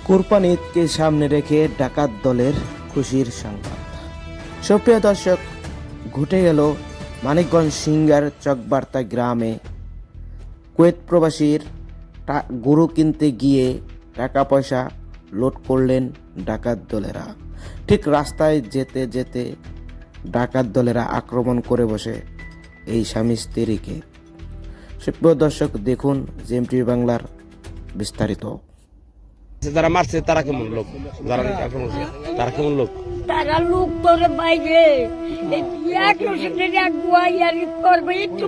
কুরবানি ঈদকে সামনে রেখে ডাকাত দলের খুশির সংবাদ। সুপ্রিয় দর্শক, ঘটে গেল মানিকগঞ্জ সিংগার চকবার্তা গ্রামে কুয়েত প্রবাসীর গরু কিনতে গিয়ে টাকা পয়সা লুট করলেন ডাকাত দলেরা। ঠিক রাস্তায় যেতে যেতে ডাকাত দলেরা আক্রমণ করে বসে এই স্বামী স্ত্রীকে। সুপ্রিয় দর্শক, দেখুন জিএমটি বাংলার বিস্তারিত। যারা মারছে তারা কেমন লোক, যারা আক্রমণ করছে তারা কেমন লোক? তারা লোক করে বাইরে এক রসুনের এক গুয়াইয়ার করবে একটু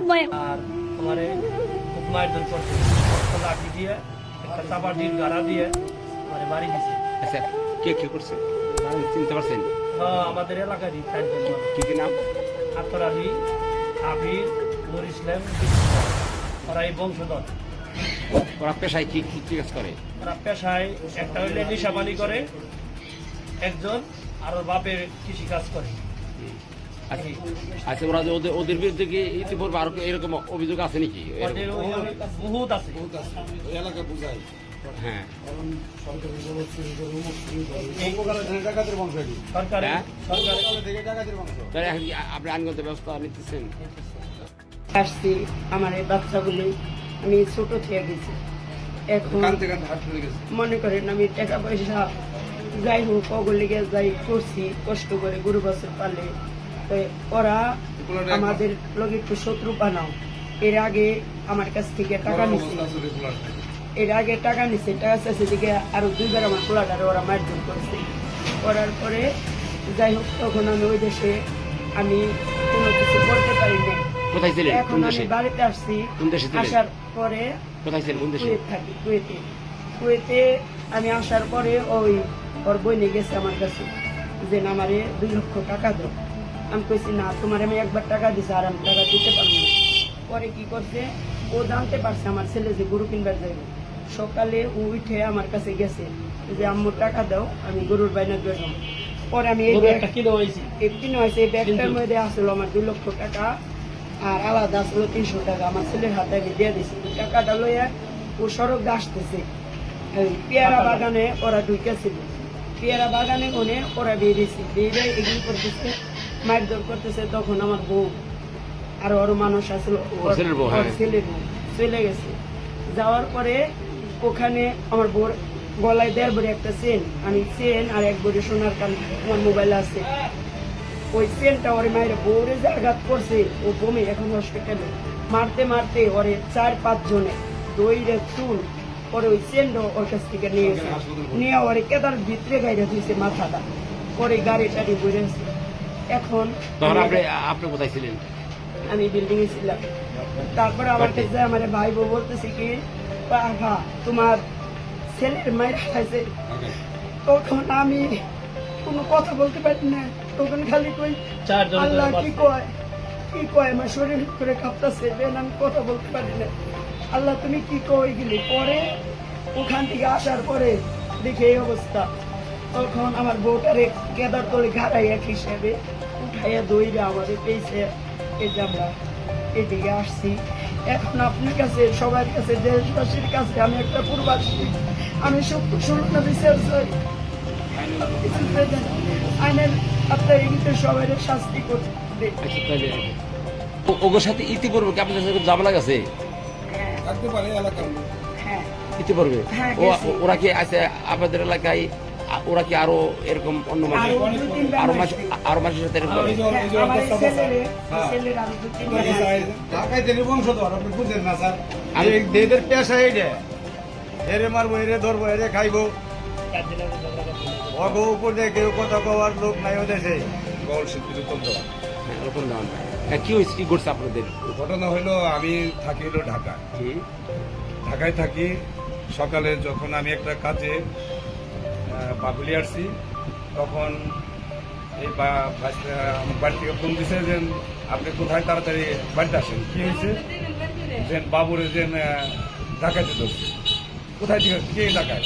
আর তোমারে খুব মারধর করছে, লাঠি দিয়ে একটা চাপা দিয়ে গাড়া দিয়ে মানে বাড়ি দিছে। আচ্ছা, কে কে করছে চিনতে পারছেন? হ্যাঁ, আমাদের এলাকারই কি কি নাম? আতর আলী, আবির, নুর ইসলাম, ওরা এই বংশধর। ওরা পেশায় কি কি কাজ করে? ওরা পেশায় একটা হইলে নিশাপানি করে একজন, আর ওর বাপের কৃষি কাজ করে। আচ্ছা, ওরা যে ওদের বিরুদ্ধে কি ইতিপূর্বে আরো এরকম অভিযোগ আছে নাকি? ওদের বহুত আছে। হ্যাঁ, সরকারি তাহলে এখন কি আপনি আইনগত ব্যবস্থা নিতেছেন? আসছি আমার এই বাচ্চাগুলি আমি ছোট থেকে গেছি। এখন মনে করেন আমি টাকা পয়সা যাই হোক ওগুলিকে যাই করছি, কষ্ট করে গরু বছর পালে, তো ওরা আমাদের লগে একটু শত্রু বানাও। এর আগে আমার কাছ থেকে টাকা নিচ্ছে, টাকা চাইছে দিকে আরো দুইবার আমার পোলাটারে ওরা মারধর করছে। করার পরে যাই হোক তখন আমি ওই দেশে আমি কোনো কিছু করতে পারি না। কোথায় ছিলেন? এখন আমি বাড়িতে আসছি, আসার পরে কোথায় ছিলেন? কোন দেশে? কুয়েত থাকি, কুয়েতে আমি আসার পরে ওর বইনে গেছে আমার কাছে যে আমারে 2 লক্ষ টাকা দাও। আমি কইছি না, তোমার আমি একবার টাকা দিছি আর আমি টাকা দিতে পারবো না। পরে কি করছে, ও জানতে পারছে আমার ছেলে যে গরু কিনবার যাইব। সকালে ও উঠে আমার কাছে গেছে যে আম্মু টাকা দাও, আমি গরুর বাইনা দিয়ে যাবো। পরে আমি এই ব্যাগটা কিনে হয়েছে, এই ব্যাগটার মধ্যে আসলো আমার 2 লক্ষ টাকা, আর আলাদা আসলো 300 টাকা। আমার ছেলের হাতে আমি দিয়ে দিছি। টাকাটা লইয়া ও সড়ক আসতেছে, পেয়ারা বাগানে ওরা ঢুকেছিল। পেয়ারা বাগানে ওরা বেরিয়েছে, বেরিয়ে এগুলি করতেছে, মারধর করতেছে। তখন আমার বউ আর ওর মানুষ আসলো, ছেলের বউ চলে গেছে। যাওয়ার পরে ওখানে আমার বউর গলায় 1.5 ভরি একটা চেন, আমি চেন আর 1 ভরি সোনার কান আমার মোবাইল আছে। ওই চেনটা ওর মায়ের বউরে যে আঘাত করছে, ও বমি এখন হসপিটালে। মারতে মারতে ওরে 4-5 জনে দইরে চুল পরে ওই চেনটা ওর কাছ থেকে নিয়ে ওরে কেদার ভিতরে গাড়ি দিয়েছে মাথাটা। পরে গাড়ি টাড়ি ঘুরেছে। এখন আপনি কোথায় ছিলেন? আমি বিল্ডিং এ ছিলাম। তারপরে আমার কাছে আমার ভাই বউ বলতেছে কি, আহা তোমার ছেলের মায়ের খাইছে। তখন আমি কোনো কথা বলতে পারি না, তখন খালি কই আল্লাহ কি কয় আমার শরীর করে কাঁপতেছে, আমি কথা বলতে পারি না। আল্লাহ তুমি কি কই গেলি। পরে ওখান থেকে আসার পরে দেখে এই অবস্থা। তখন আমার বউটারে কেদার তলে ঘাড়াই এক হিসেবে উঠাইয়া দইরে আমাদের পেয়েছে। এই যে আমরা এদিকে আসছি। এখন আপনার কাছে, সবার কাছে, দেশবাসীর কাছে আমি একটা প্রবাসী, আমি সুরক্ষা বিচার চাই। আইনের আপনার এগুলো সবাই শাস্তি করতে। ওর সাথে ইতিপূর্বে কি আপনাদের সাথে ঝামেলা গেছে? হ্যাঁ, ইতিপূর্বে হ্যাঁ, ওরা কি আছে আপনাদের এলাকায়? ওরা কি আরো এরকম অন্য মানুষ আরো মানুষের সাথে এরকম? পেশা এরে মারবো, এরে ধরবো, এরে খাইবো। উপর দিয়ে কেউ কথা কওয়ার লোক নাই ও দেশে। কি হয়েছে, কি করছে আপনাদের? ঘটনা হইলো, আমি থাকি হলো ঢাকায় থাকি। সকালে যখন আমি একটা কাজে বাগুলি আসছি, তখন এই আমার বাড়ি থেকে ফোন দিছে যে আপনি কোথায়, তাড়াতাড়ি বাড়িতে আসেন। কি হয়েছে যে বাবুরে যে ডাকাইতে ধরছে। কোথায় থেকে কে ডাকায়?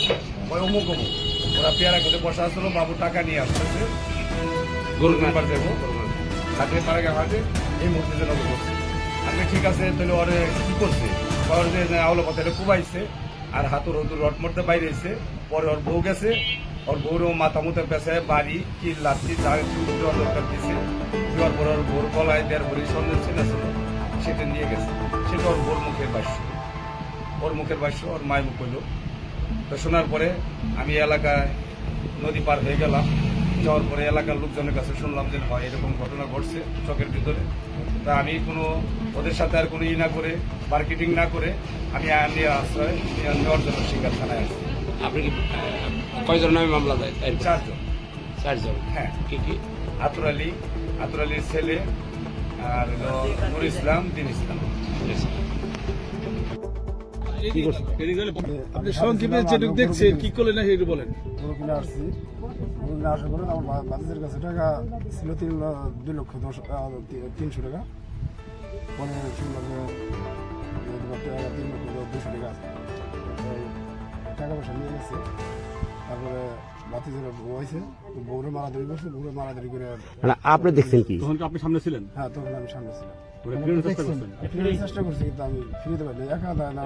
ওই অমুক। ওরা পেয়ারা করে বসা আসলো, বাবু টাকা নিয়ে আসতেছে, গরু নাম্বার দেবো হাতে পাড়া হাতে, এই মুহূর্তে যেন করছে। আপনি ঠিক আছে, তাহলে ওরে কি করছে? ওর যে আউলো কথা কুবাইছে, আর হাতুর হুতুর রড মরতে বাইরে এসে পরে ওর বউ গেছে, ওর বউরও মাথা মুথে পেঁচায় বাড়ি কি লাঠি যা দরকার দিয়েছে, দেওয়ার পর ওর বউর গলায় 1.5 ভরি স্বর্ণের চেনা ছিল, সেটা নিয়ে গেছে। সেটা ওর বউর মুখের ভাষ্য, ওর মুখের ভাষ্য ওর মায়ের মুখ হইল। তো শোনার পরে আমি এলাকায় নদী পার হয়ে গেলাম, যাওয়ার পরে এলাকার লোকজনের কাছে শুনলাম যে হয় এরকম ঘটনা ঘটছে চকের ভিতরে। তা আমি কোনো ওদের সাথে আর কোনো না করে মার্কেটিং না করে আমি আইন নিয়ে আশ্রয় নেওয়ার জন্য সিঙ্গার থানায় আসছি। আপনি কি কয়জন নামে মামলা দেয়? 4 জন। 4 জন। হ্যাঁ, কি কি? আতুর আলীর ছেলে আর হলো নুর ইসলাম, দিন ইসলাম। আপনি সংক্ষেপে যেটুকু দেখছেন কি করলেন না সেটা বলেন। গরু কিনে আসছি, গরু কিনে আসার পরে আমার বাতিজের কাছে টাকা ছিল 2,10,300 টাকা। পরে শুনলাম যে 3,200,000 টাকা আছে, টাকা পয়সা নিয়ে গেছে। তারপরে বাতিজের বউ হয়েছে, বউরে মারাধরি করছে, বউরে মারাধরি করে। মানে আপনি দেখছেন কি? তখন কি আপনি সামনে ছিলেন? হ্যাঁ, তখন আমি সামনে ছিলাম, ফিরানোর চেষ্টা করছেন? ফিরানোর চেষ্টা করছি কিন্তু আমি ফিরিতে পারিনি। একা না,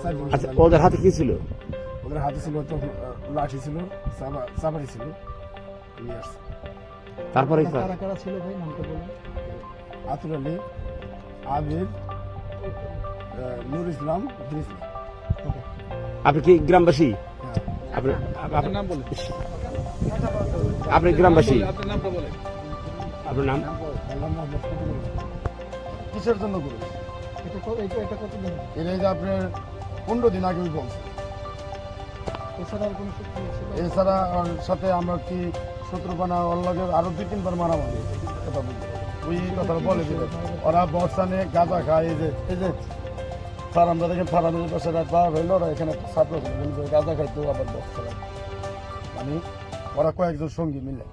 4 আচ্ছা, ওদের হাতে কি ছিল? ওদের হাতে ছিল তো লাঠি ছিল, চাপারি ছিল, নিয়ে আসছে। তারপরে আতুর আলী, আবির, নুর ইসলাম, দিন ইসলাম। আপনি কি গ্রামবাসী? হ্যাঁ, আপনি আপনার নাম বলেন, আপনি গ্রামবাসী? আপনার নামটা বলেন। আপনার নাম? আল্লাহ মোহাম্মদ ফতুল। কিসের জন্য করে এটা যে আপনার 15 দিন আগে বলছে। এছাড়া ওর সাথে আমরা কি শত্রুপানা ওর লগে আরো 2-3 বার মারামারি হয়েছে, কথা বলি ওই কথাটা বলে দিলে ওরা বর্ষানে গাঁজা খায়। এই যে ফার্মটা দেখেন, ফার্মের পাশে রাত বার হইলো, ওরা এখানে ছাত্র গাঁজা খাইতো আবার বর্ষা, মানে ওরা কয়েকজন সঙ্গী মিলে।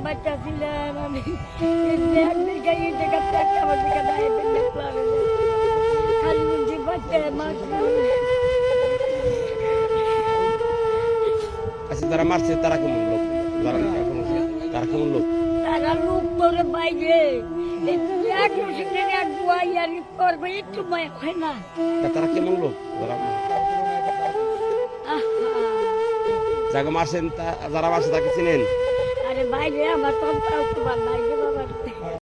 বাচ্চা ছিলাম আমি, একদিন গাড়ি থেকে আমার দিকে দাঁড়িয়ে দেখলাম খালি বলছি বাচ্চা মাছ। আচ্ছা, তারা মারছে তারা কেমন লোক? তারা কেমন লোক? তারা লোক করে বাইরে এক রসিকের এক দুয়াই আর করবে একটু মায় হয় না। তারা কেমন লোক? যাকে মারছেন যারা মারছে তাকে চিনেন? আরে বাইরে আমার তো বাইরে